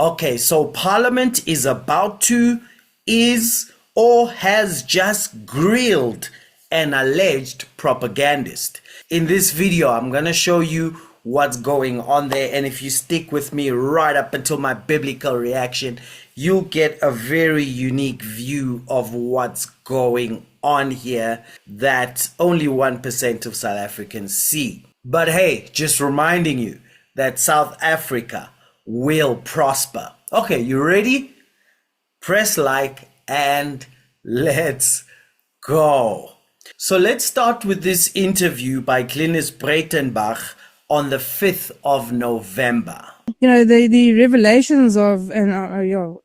Okay, so Parliament is about to, is, or has just grilled an alleged propagandist. In this video, I'm going to show you what's going on there, and if you stick with me right up until my biblical reaction, you'll get a very unique view of what's going on here that only 1% of South Africans see. But hey, just reminding you that South Africa will prosper. Okay, you ready? Press like and let's go. So let's start with this interview by Glynnis Breytenbach on the 5th of November. You know, the revelations of, and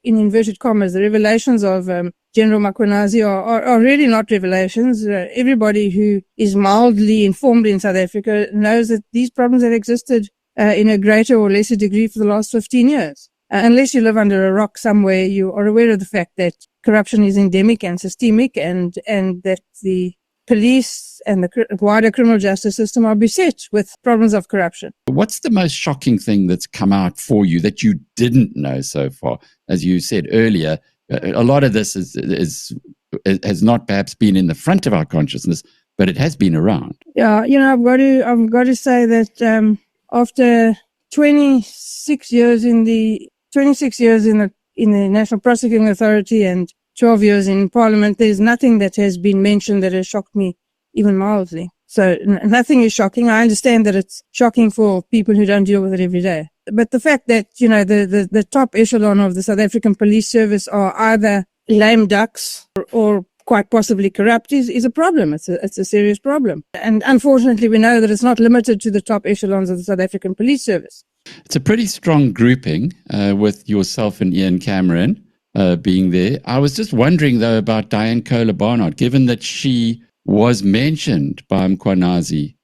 in inverted commas, the revelations of General Mkhwanazi are really not revelations. Everybody who is mildly informed in South Africa knows that these problems have existed in a greater or lesser degree for the last 15 years. Unless you live under a rock somewhere, you are aware of the fact that corruption is endemic and systemic, and that the police and the wider criminal justice system are beset with problems of corruption. What's the most shocking thing that's come out for you that you didn't know so far? As you said earlier, a lot of this has not perhaps been in the front of our consciousness, but it has been around. Yeah, you know, I've got to say that after 26 years in the National Prosecuting Authority and 12 years in Parliament, there's nothing that has been mentioned that has shocked me even mildly. So nothing is shocking. I understand that it's shocking for people who don't deal with it every day. But the fact that, you know, the top echelon of the South African police service are either lame ducks or quite possibly corrupt is a problem. It's a serious problem. And unfortunately, we know that it's not limited to the top echelons of the South African police service. It's a pretty strong grouping with yourself and Ian Cameron being there. I was just wondering, though, about Diane Kohler-Barnard, given that she was mentioned by Mkhwanazi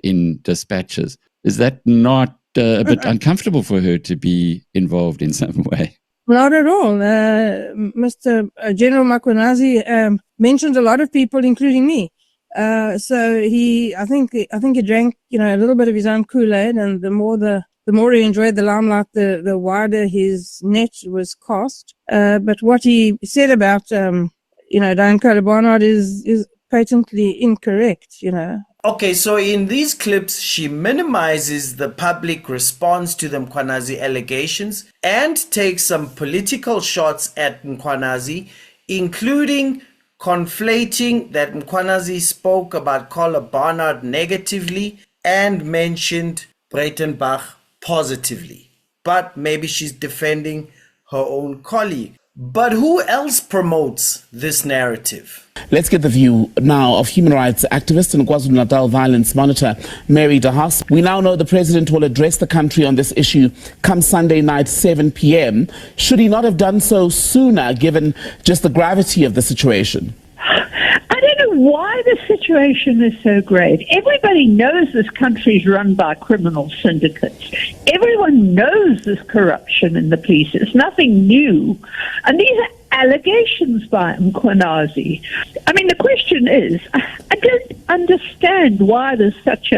in dispatches. Is that not a bit uncomfortable for her to be involved in some way? Not at all. Mr. General Mkhwanazi mentioned a lot of people, including me. So I think he drank, you know, a little bit of his own Kool-Aid, and the more he enjoyed the limelight, the wider his net was cast. But what he said about, Diane Kohler-Barnard is patently incorrect, you know. Okay, so in these clips, she minimizes the public response to the Mkhwanazi allegations and takes some political shots at Mkhwanazi, including conflating that Mkhwanazi spoke about Kohler-Barnard negatively and mentioned Breytenbach positively. But maybe she's defending her own colleague. But who else promotes this narrative? Let's get the view now of human rights activist and KwaZulu-Natal violence monitor Mary de Haas. We now know the president will address the country on this issue come Sunday night, 7 p.m. Should he not have done so sooner, given just the gravity of the situation? I don't know why the situation is so grave. Everybody knows this country is run by criminal syndicates. Everyone knows there's corruption in the police. It's nothing new. And these are allegations by Mkhwanazi. I mean, the question is, I don't understand why there's such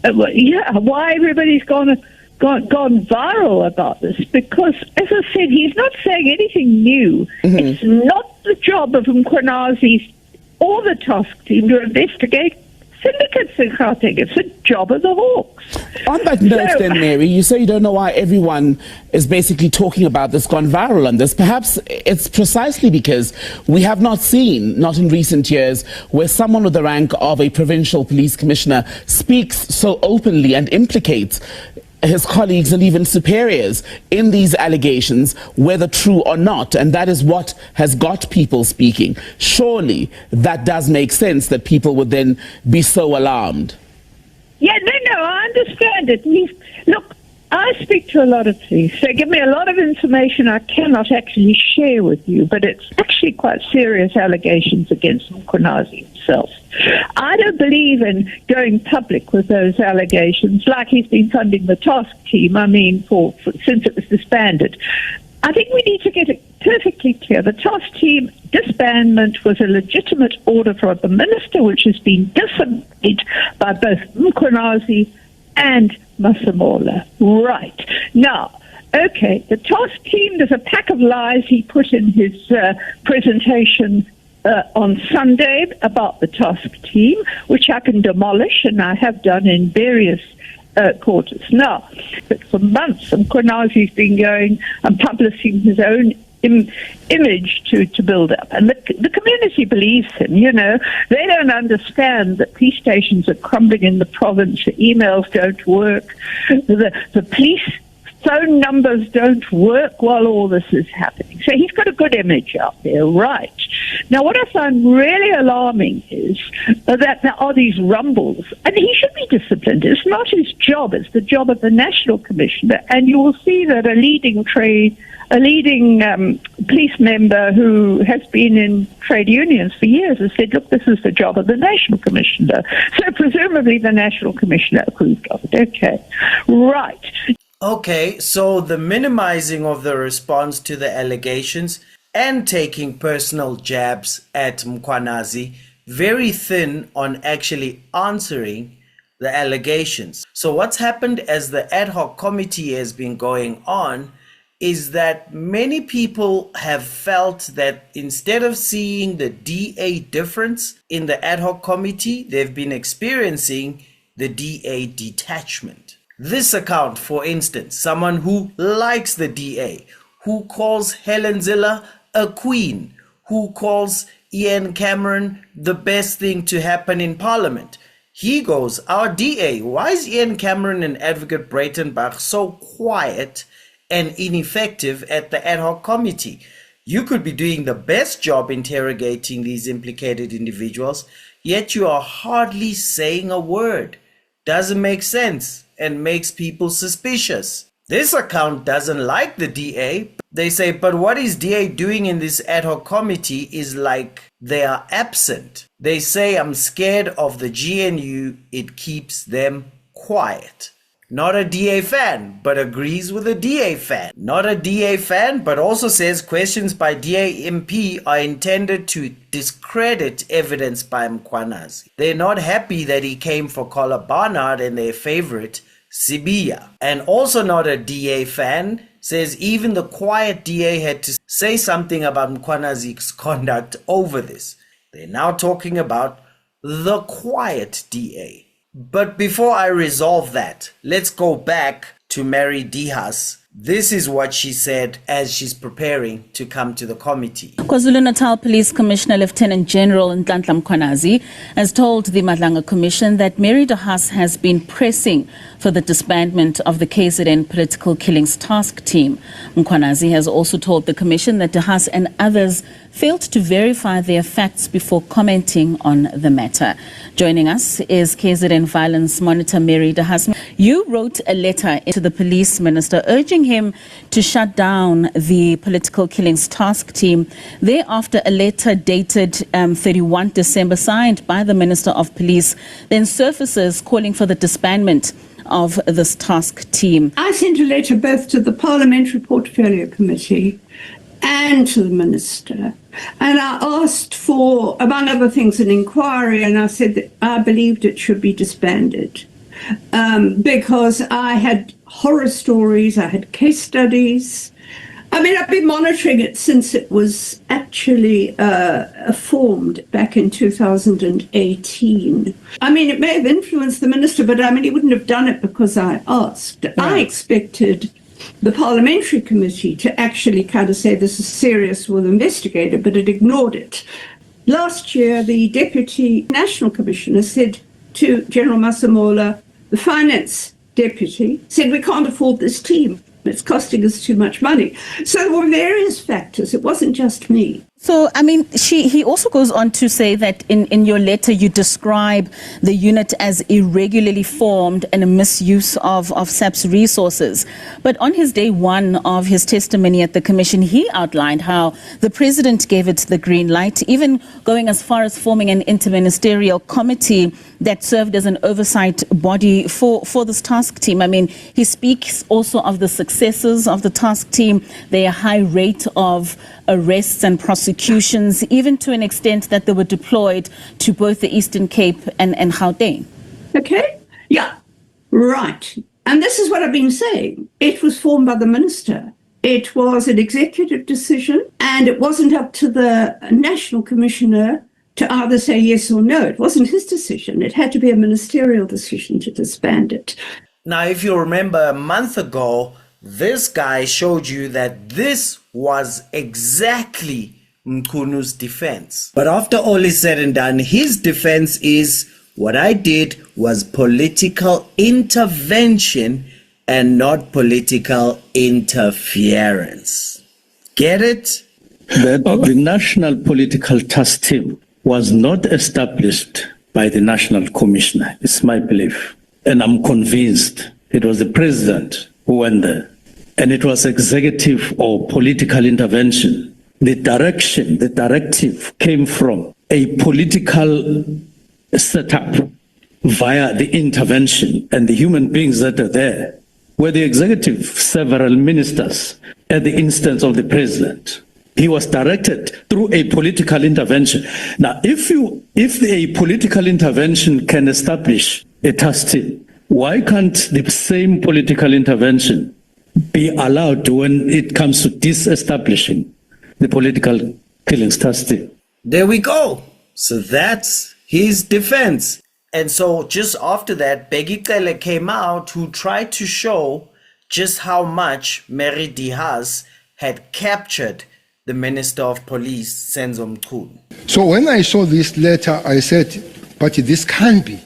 why everybody's gone viral about this, because, as I said, he's not saying anything new. Mm-hmm. It's not the job of Mkhwanazi or the task team to investigate syndicates in Gauteng. It's the job of the Hawks. On that note then, Mary, you say you don't know why everyone is basically talking about this, gone viral on this. Perhaps it's precisely because we have not seen, not in recent years, where someone with the rank of a provincial police commissioner speaks so openly and implicates his colleagues and even superiors in these allegations, whether true or not, and that is what has got people speaking. Surely that does make sense that people would then be so alarmed. Yeah, no, I understand it. Look, I speak to a lot of police. They give me a lot of information I cannot actually share with you, but it's actually quite serious allegations against Mkhwanazi himself. I don't believe in going public with those allegations, like he's been funding the task team, since it was disbanded. I think we need to get it perfectly clear. The task team disbandment was a legitimate order from the minister, which has been disobeyed by both Mkhwanazi and Masemola. Right. Now, Okay, the task team, there's a pack of lies he put in his presentation on Sunday about the task team, which I can demolish, and I have done in various quarters. Now, but for months, Mkhwanazi's been going and publishing his own image to build up. And the community believes him, you know. They don't understand that police stations are crumbling in the province, the emails don't work, the police phone numbers don't work while all this is happening. So he's got a good image out there, right? Now, what I find really alarming is that there are these rumbles, and he should be disciplined. It's not his job, it's the job of the National Commissioner. And you will see that a leading police member who has been in trade unions for years has said, look, this is the job of the National Commissioner. So presumably the National Commissioner approved of it. Okay, right. Okay, so the minimizing of the response to the allegations and taking personal jabs at Mkhwanazi, very thin on actually answering the allegations. So what's happened as the ad hoc committee has been going on is that many people have felt that instead of seeing the DA difference in the ad hoc committee, they've been experiencing the DA detachment. This account, for instance, someone who likes the DA, who calls Helen Zille a queen, who calls Ian Cameron the best thing to happen in Parliament. He goes, our DA, why is Ian Cameron and Advocate Breytenbach so quiet and ineffective at the ad hoc committee? You could be doing the best job interrogating these implicated individuals, yet you are hardly saying a word. Doesn't make sense and makes people suspicious. This account doesn't like the DA. They say, but what is DA doing in this ad hoc committee is like they are absent. They say, I'm scared of the GNU. It keeps them quiet. Not a DA fan, but agrees with a DA fan. Not a DA fan, but also says questions by DA MP are intended to discredit evidence by Mkhwanazi. They're not happy that he came for Collar Barnard and their favorite, Sibiya. And also not a DA fan, says even the quiet DA had to say something about Mkhwanazi's conduct over this. They're now talking about the quiet DA. But before I resolve that, let's go back to Mary de Haas. This is what she said as she's preparing to come to the committee. KwaZulu-Natal Police Commissioner Lieutenant General Nhlanhla Mkhwanazi has told the Madlanga Commission that Mary de Haas has been pressing for the disbandment of the KZN Political Killings Task Team. Mkhwanazi has also told the Commission that de Haas and others failed to verify their facts before commenting on the matter. Joining us is KZN Violence Monitor Mary de Haas. You wrote a letter to the Police Minister urging him to shut down the Political Killings Task Team. Thereafter, a letter dated 31 December signed by the Minister of Police then surfaces calling for the disbandment of this task team. I sent a letter both to the Parliamentary Portfolio Committee and to the Minister, and I asked for, among other things, an inquiry, and I said that I believed it should be disbanded because I had horror stories, I had case studies. I mean, I've been monitoring it since it was actually formed back in 2018. I mean, it may have influenced the minister, but I mean, he wouldn't have done it because I asked. Right. I expected the parliamentary committee to actually kind of say this is serious, we'll investigate it, but it ignored it. Last year, the Deputy National Commissioner said to General Masemola, the finance deputy, said, we can't afford this team. It's costing us too much money. So there were various factors. It wasn't just me. So, I mean, he also goes on to say that in your letter you describe the unit as irregularly formed and a misuse of SAP's resources. But on his day one of his testimony at the commission, he outlined how the president gave it the green light, even going as far as forming an interministerial committee that served as an oversight body for this task team. I mean, he speaks also of the successes of the task team, their high rate of arrests and prosecutions, even to an extent that they were deployed to both the Eastern Cape and Gauteng. Okay, yeah, right. And this is what I've been saying. It was formed by the minister. It was an executive decision, and it wasn't up to the National Commissioner to either say yes or no. It wasn't his decision. It had to be a ministerial decision to disband it. Now, if you remember a month ago, this guy showed you that this was exactly Mkhwanazi's defense. But after all is said and done, his defense is, what I did was political intervention and not political interference. Get it? That the National Political Task Team was not established by the National Commissioner. It's my belief. And I'm convinced it was the president who went there. And it was executive or political intervention. The directive came from a political setup via the intervention, and the human beings that are there were the executive, several ministers at the instance of the president. He was directed through a political intervention. Now, if a political intervention can establish a task team, why can't the same political intervention be allowed when it comes to disestablishing the political killings task team? There we go. So that's his defense. And so just after that, Breytenbach came out, who tried to show just how much Mary de Haas had captured the Minister of Police, Senzo Mkhulu. So when I saw this letter, I said, but this can't be.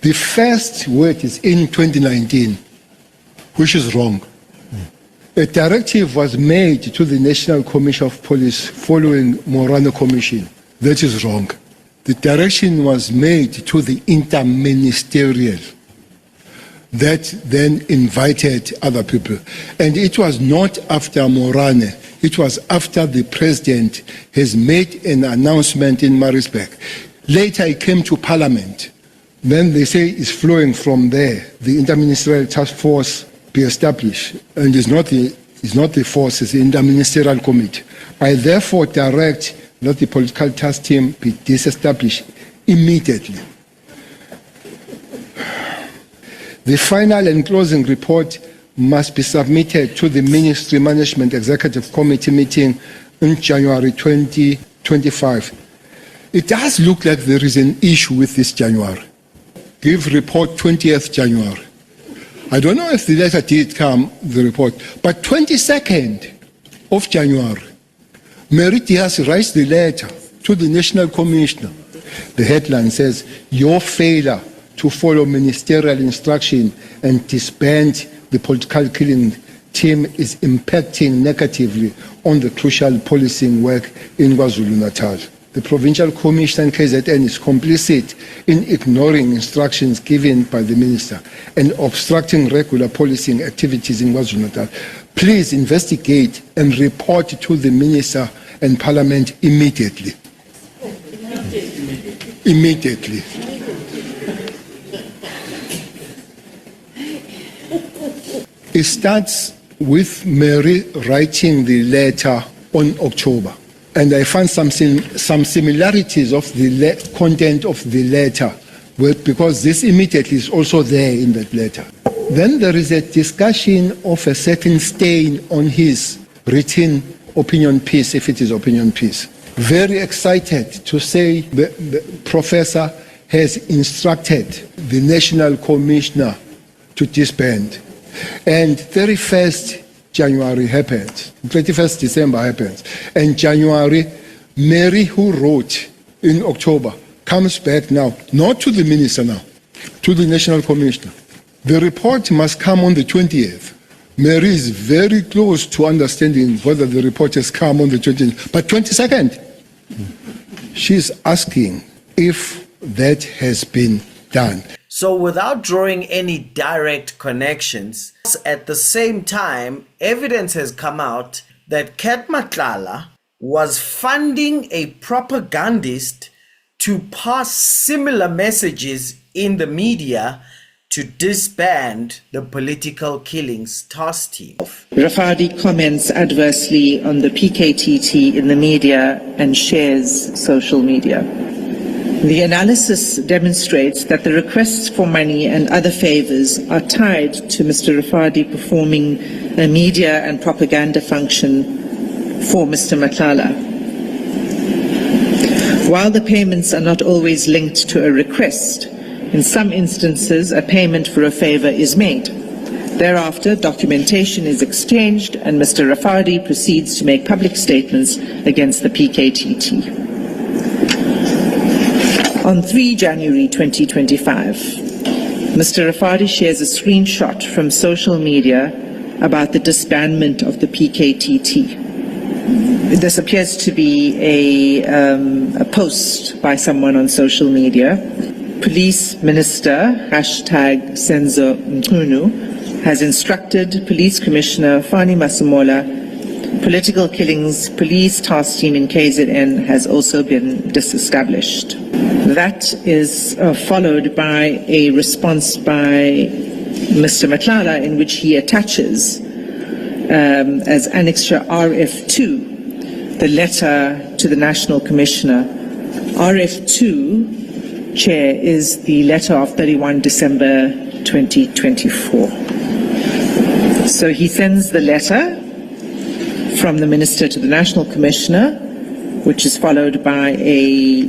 The first word is in 2019, which is wrong. A directive was made to the National Commission of Police following Madlanga Commission. That is wrong. The direction was made to the interministerial that then invited other people. And it was not after Morane. It was after the president has made an announcement in Maritzburg. Later it came to Parliament. Then they say it's flowing from there. The interministerial task force be established. And it's not the force, it's the interministerial committee. I therefore direct that the political task team be disestablished immediately. The final and closing report must be submitted to the Ministry Management Executive Committee meeting in January 2025. It does look like there is an issue with this January. Give report 20th January. I don't know if the letter did come, the report, but 22nd of January, Mary de Haas writes the letter to the National Commissioner. The headline says, your failure to follow ministerial instruction and disband the political killing team is impacting negatively on the crucial policing work in KwaZulu-Natal. The Provincial Commission KZN is complicit in ignoring instructions given by the Minister and obstructing regular policing activities in KwaZulu-Natal. Please investigate and report to the Minister and Parliament immediately. Immediately. It starts with Mary writing the letter on October. And I found some similarities of the content of the letter, because this immediately is also there in that letter. Then there is a discussion of a certain stain on his written opinion piece, if it is opinion piece. Very excited to say the professor has instructed the National Commissioner to disband. And 31st January happens, 31st December happens, and January, Mary, who wrote in October, comes back now, not to the minister now, to the National Commissioner. The report must come on the 20th. Mary is very close to understanding whether the report has come on the 20th, but 22nd, she's asking if that has been done. So without drawing any direct connections, at the same time, evidence has come out that Gen Nhlanhla was funding a propagandist to pass similar messages in the media to disband the political killings task team. Rafadi comments adversely on the PKTT in the media and shares social media. The analysis demonstrates that the requests for money and other favors are tied to Mr. Rafadi performing a media and propaganda function for Mr. Nhlanhla. While the payments are not always linked to a request, in some instances a payment for a favor is made. Thereafter, documentation is exchanged and Mr. Rafadi proceeds to make public statements against the PKTT. On 3 January 2025, Mr. Rafadi shares a screenshot from social media about the disbandment of the PKTT. This appears to be a post by someone on social media. Police Minister, #Senzo Mkhunu, has instructed Police Commissioner Fani Masemola, political killings police task team in KZN has also been disestablished. That is followed by a response by Mr. Nhlanhla in which he attaches as Annexure RF2 the letter to the National Commissioner. RF2, Chair, is the letter of 31 December 2024. So he sends the letter from the Minister to the National Commissioner, which is followed by a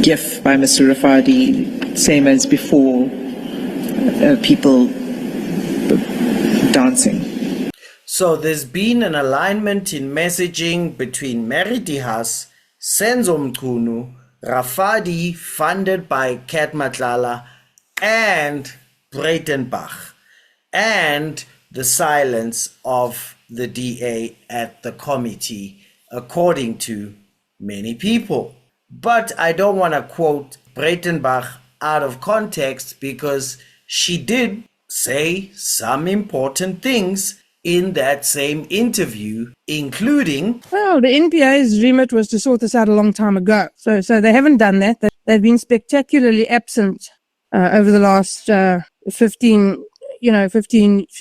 GIF by Mr. Rafadi, same as before, people dancing. So there's been an alignment in messaging between Mary de Haas, Senzo Mkhunu, Rafadi, funded by Kat Matlala, and Breytenbach, and the silence of the DA at the committee, according to many people. But I don't want to quote Breytenbach out of context because she did say some important things in that same interview, including... Well, the NPA's remit was to sort this out a long time ago. So they haven't done that. They've been spectacularly absent over the last 15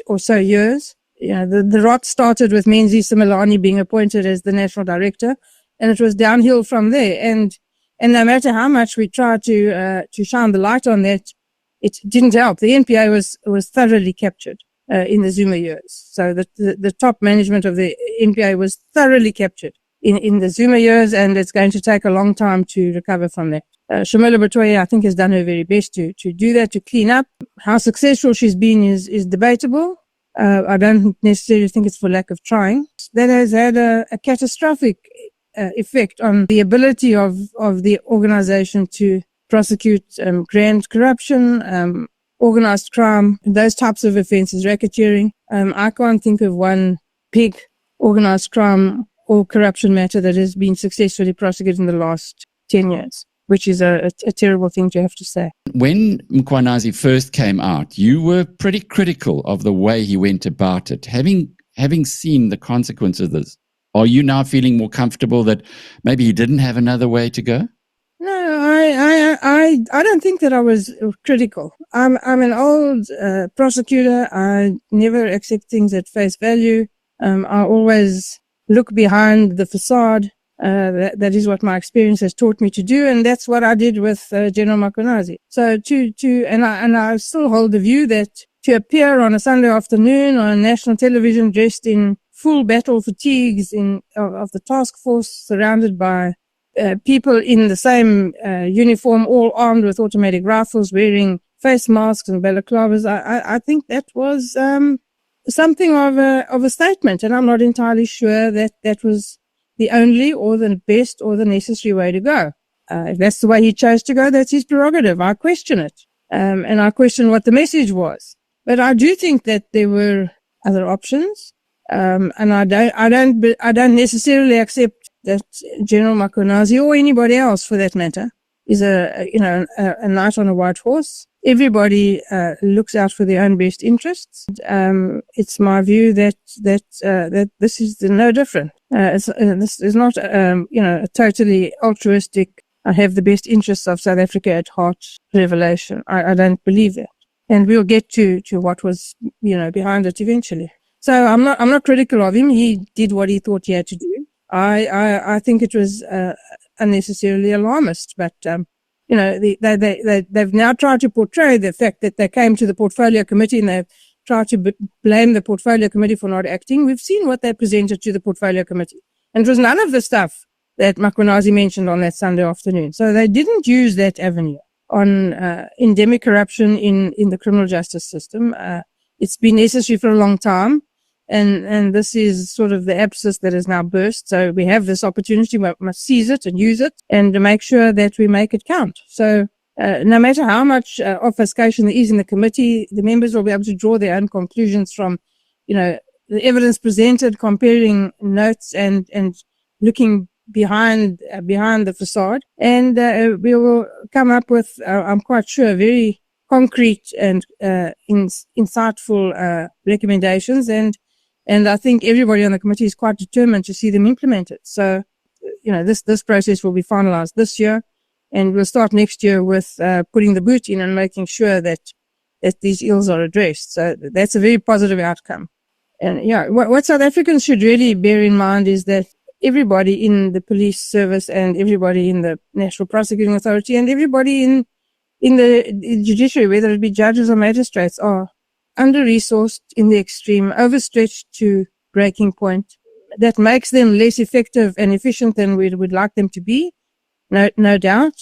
or so years. The rot started with Menzi Simelane being appointed as the national director, and it was downhill from there. And no matter how much we tried to shine the light on that, it didn't help. The NPA was thoroughly captured in the Zuma years. So the top management of the NPA was thoroughly captured in the Zuma years, and it's going to take a long time to recover from that. Shamila Batoya, I think, has done her very best to do that, to clean up. How successful she's been is debatable. I don't necessarily think it's for lack of trying. That has had a catastrophic effect on the ability of the organization to prosecute grand corruption, organized crime, those types of offenses, racketeering. I can't think of one big organized crime or corruption matter that has been successfully prosecuted in the last 10 years, which is a terrible thing to have to say. When Mkhwanazi first came out, you were pretty critical of the way he went about it. Having seen the consequences of this, are you now feeling more comfortable that maybe he didn't have another way to go? No, I don't think that I was critical. I'm an old prosecutor. I never accept things at face value. I always look behind the facade. That is what my experience has taught me to do, and that's what I did with General Mkhwanazi. So and I still hold the view that to appear on a Sunday afternoon on national television dressed in full battle fatigues of the task force, surrounded by people in the same uniform, all armed with automatic rifles, wearing face masks and balaclavas, I think that was something of a statement, and I'm not entirely sure that was the only or the best or the necessary way to go. If that's the way he chose to go, that's his prerogative. I question it. And I question what the message was. But I do think that there were other options. And I don't necessarily accept that General Mkhwanazi, or anybody else for that matter, is a knight on a white horse. Everybody looks out for their own best interests. It's my view that this is no different. This is not a totally altruistic, I have the best interests of South Africa at heart revelation. I don't believe that, and we'll get to what was behind it eventually. So I'm not critical of him. He did what he thought he had to do. I think it was unnecessarily alarmist. But, they've now tried to portray the fact that they came to the portfolio committee and they've tried to blame the portfolio committee for not acting. We've seen what they presented to the portfolio committee. And it was none of the stuff that Mkhwanazi mentioned on that Sunday afternoon. So they didn't use that avenue on endemic corruption in the criminal justice system. It's been necessary for a long time. And this is sort of the abscess that has now burst. So we have this opportunity, we must seize it and use it and to make sure that we make it count. So no matter how much obfuscation there is in the committee, the members will be able to draw their own conclusions from, the evidence presented, comparing notes and looking behind the facade. And we will come up with, I'm quite sure, very concrete and insightful recommendations. And I think everybody on the committee is quite determined to see them implemented. So, this process will be finalized this year, and we'll start next year with putting the boot in and making sure that these ills are addressed. So that's a very positive outcome. And what South Africans should really bear in mind is that everybody in the police service and everybody in the National Prosecuting Authority and everybody in the judiciary, whether it be judges or magistrates, are under-resourced in the extreme, overstretched to breaking point. That makes them less effective and efficient than we would like them to be, no doubt.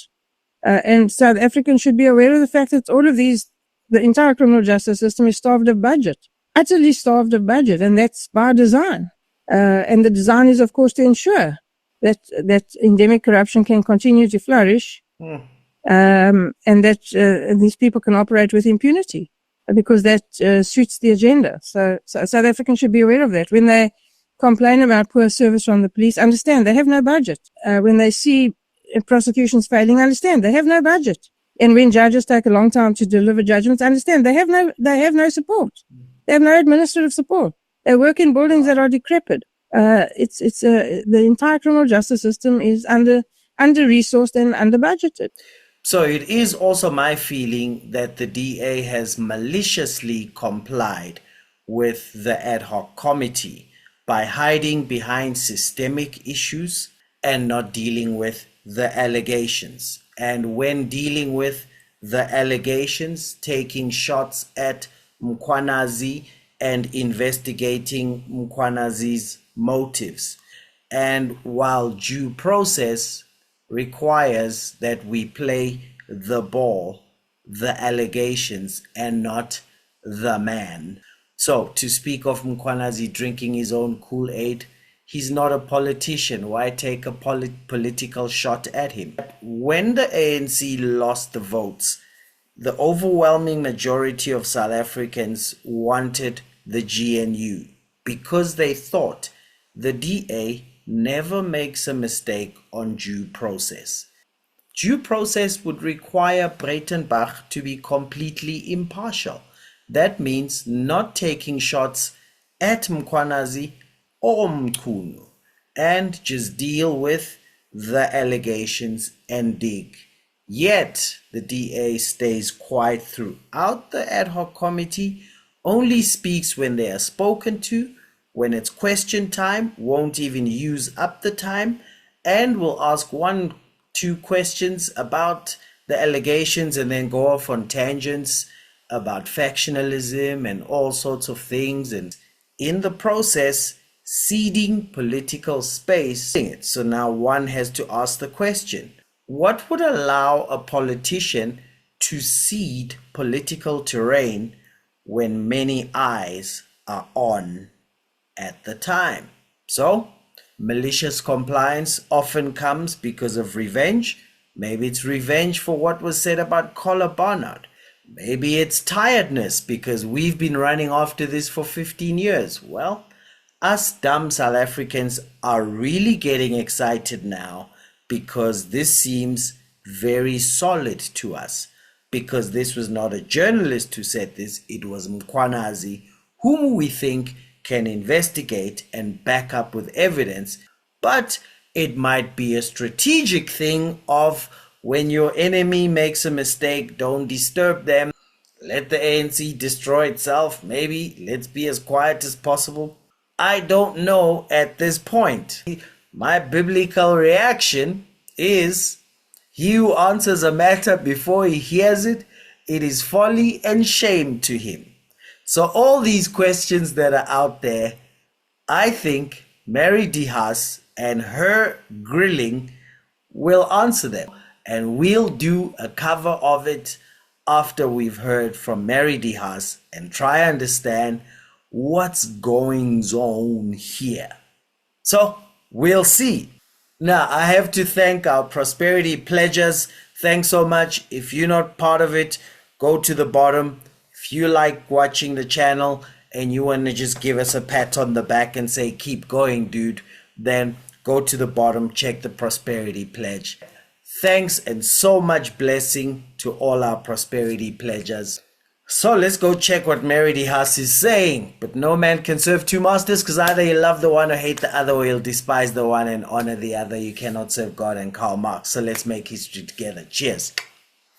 And South Africans should be aware of the fact that all of these, the entire criminal justice system is starved of budget, utterly starved of budget, and that's by design. And the design is, of course, to ensure that endemic corruption can continue to flourish, and that these people can operate with impunity, because that suits the agenda. So South Africans should be aware of that. When they complain about poor service from the police, understand they have no budget. When they see prosecutions failing, understand they have no budget. And when judges take a long time to deliver judgments, understand they have no support. They have no administrative support. They work in buildings that are decrepit. The entire criminal justice system is under-resourced and under-budgeted. So it is also my feeling that the DA has maliciously complied with the ad hoc committee by hiding behind systemic issues and not dealing with the allegations. And when dealing with the allegations, taking shots at Mkhwanazi and investigating Mkhwanazi's motives. And while due process requires that we play the ball, the allegations, and not the man. So to speak of Mkhwanazi drinking his own Kool-Aid, he's not a politician. Why take a political shot at him? When the ANC lost the votes, the overwhelming majority of South Africans wanted the GNU because they thought the DA never makes a mistake on due process. Due process would require Breytenbach to be completely impartial. That means not taking shots at Mkhwanazi or Mkhunu and just deal with the allegations and dig. Yet the DA stays quiet throughout the ad hoc committee, only speaks when they are spoken to. When it's question time, won't even use up the time, and will ask 1-2 questions about the allegations and then go off on tangents about factionalism and all sorts of things, and in the process ceding political space. So now one has to ask the question, what would allow a politician to cede political terrain when many eyes are on at the time? So malicious compliance often comes because of revenge. Maybe it's revenge for what was said about Collar Barnard. Maybe it's tiredness because we've been running after this for 15 years. Well, us dumb South Africans are really getting excited now because this seems very solid to us, because this was not a journalist who said this, it was Mkhwanazi, whom we think can investigate and back up with evidence. But it might be a strategic thing of when your enemy makes a mistake, don't disturb them. Let the ANC destroy itself. Maybe let's be as quiet as possible. I don't know at this point. My biblical reaction is, he who answers a matter before he hears it, it is folly and shame to him. So all these questions that are out there, I think Mary de Haas and her grilling will answer them. And we'll do a cover of it after we've heard from Mary de Haas and try understand what's going on here. So we'll see. Now, I have to thank our prosperity pledgers. Thanks so much. If you're not part of it, go to the bottom. If you like watching the channel and you want to just give us a pat on the back and say, keep going, dude, then go to the bottom, check the prosperity pledge. Thanks and so much blessing to all our prosperity pledgers. So let's go check what Mary de Haas is saying. But no man can serve two masters, because either you love the one or hate the other, or you'll despise the one and honor the other. You cannot serve God and Karl Marx. So let's make history together. Cheers.